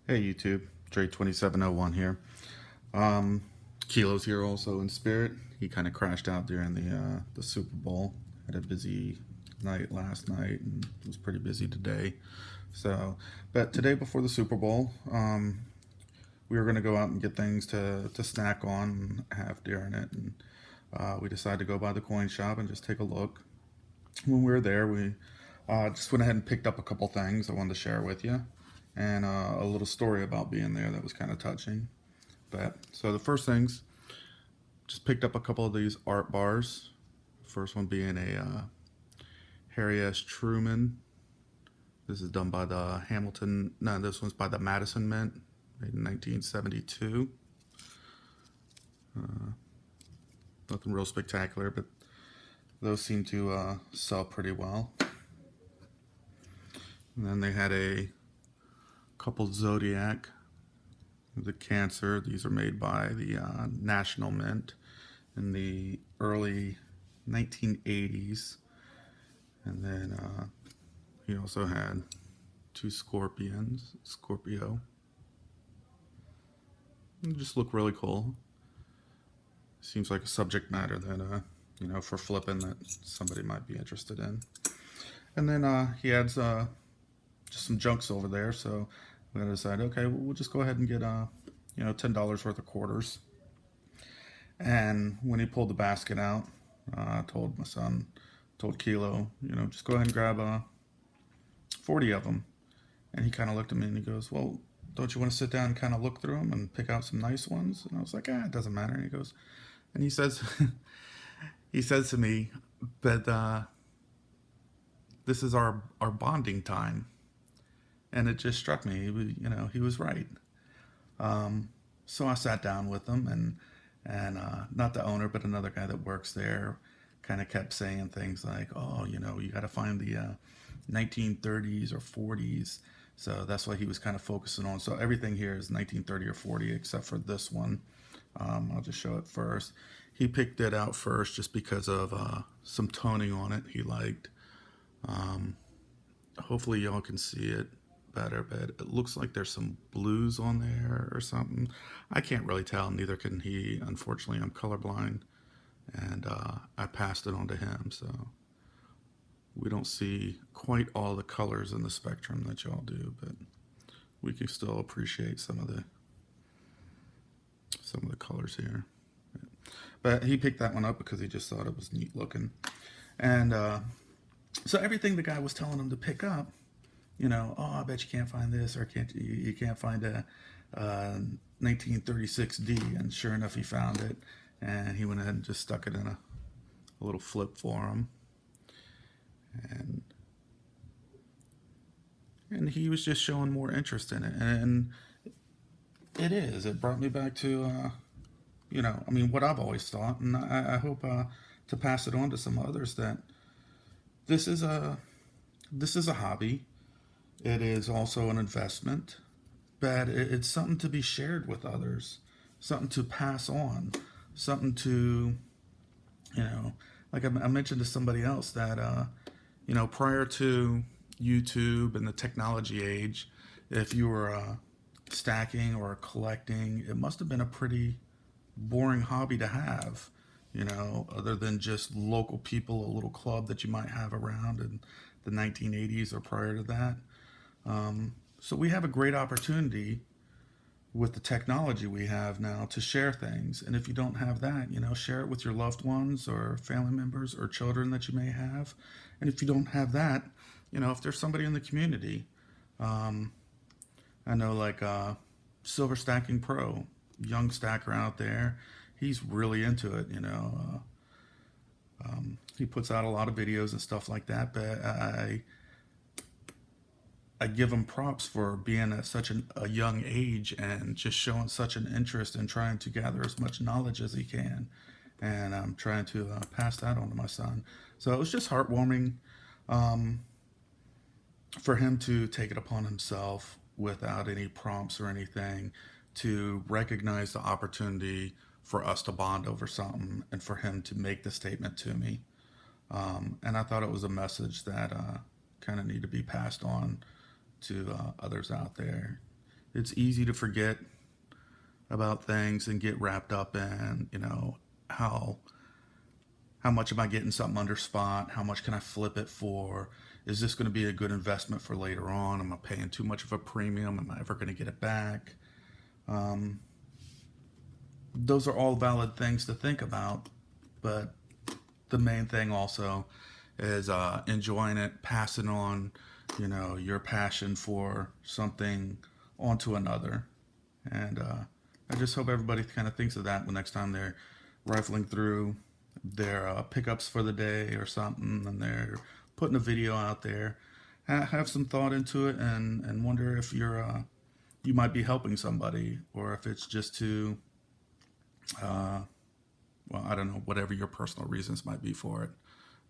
Hey YouTube, Dre2701 here. Um, Kilo's here also in spirit. He kind of crashed out during the Super Bowl. Had a busy night last night and was pretty busy today. So, but today before the Super Bowl, we were going to go out and get things to snack on and have during it. And we decided to go by the coin shop and just take a look. When we were there, we just went ahead and picked up a couple things I wanted to share with you, and a little story about being there that was kind of touching. But so the first things, just picked up a couple of these art bars. First one being a Harry S. Truman. This is done by the Hamilton. No, this one's by the Madison Mint, made in 1972. Nothing real spectacular, but those seem to sell pretty well. And then they had a couple Zodiac, the Cancer. These are made by the National Mint in the early 1980s. And then he also had two Scorpio. They just look really cool. Seems like a subject matter that, for flipping that somebody might be interested in. And then he adds just some junks over there, so we decided, okay, well, we'll just go ahead and get $10 worth of quarters. And when he pulled the basket out, I told my son, told Kilo, just go ahead and grab 40 of them. And he kind of looked at me and he goes, well, don't you want to sit down and kind of look through them and pick out some nice ones? And I was like, it doesn't matter. And he goes, and he says, he says to me, but this is our bonding time. And it just struck me, he was right. So I sat down with him, and not the owner, but another guy that works there, kind of kept saying things like, "Oh, you got to find the 1930s or 40s." So that's what he was kind of focusing on. So everything here is 1930 or 40, except for this one. I'll just show it first. He picked it out first just because of some toning on it he liked. Hopefully y'all can see it better, but it looks like there's some blues on there or something. I can't really tell, neither can he. Unfortunately, I'm colorblind, and I passed it on to him, so we don't see quite all the colors in the spectrum that y'all do, but we can still appreciate some of the colors here. But he picked that one up because he just thought it was neat looking. And so everything the guy was telling him to pick up, I bet you can't find this, or you can't find a 1936D. And sure enough, he found it, and he went ahead and just stuck it in a little flip for him. And he was just showing more interest in it, and it brought me back to what I've always thought, and I hope to pass it on to some others, that this is a hobby. It is also an investment, but it's something to be shared with others, something to pass on, something to, like I mentioned to somebody else that, prior to YouTube and the technology age, if you were stacking or collecting, it must have been a pretty boring hobby to have, other than just local people, a little club that you might have around in the 1980s or prior to that. So we have a great opportunity with the technology we have now to share things. And if you don't have that, share it with your loved ones or family members or children that you may have. And if you don't have that, if there's somebody in the community, I know like Silver Stacking Pro, young stacker out there, he's really into it. He puts out a lot of videos and stuff like that. But I give him props for being at such a young age and just showing such an interest in trying to gather as much knowledge as he can. And I'm trying to pass that on to my son. So it was just heartwarming for him to take it upon himself without any prompts or anything to recognize the opportunity for us to bond over something and for him to make the statement to me. And I thought it was a message that kind of need to be passed on to others out there. it's easy to forget about things and get wrapped up in, how much am I getting something under spot? How much can I flip it for? Is this going to be a good investment for later on? Am I paying too much of a premium? Am I ever going to get it back? Those are all valid things to think about, but the main thing also is enjoying it, passing on, your passion for something onto another. And I just hope everybody kind of thinks of that when next time they're rifling through their pickups for the day or something, and they're putting a video out there. Have some thought into it, and wonder if you might be helping somebody, or if it's just to, well, I don't know, whatever your personal reasons might be for it.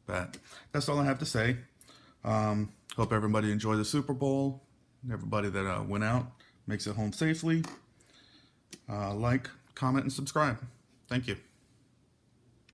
But that's all I have to say. Hope everybody enjoyed the Super Bowl. Everybody that went out makes it home safely. Like, comment, and subscribe. Thank you.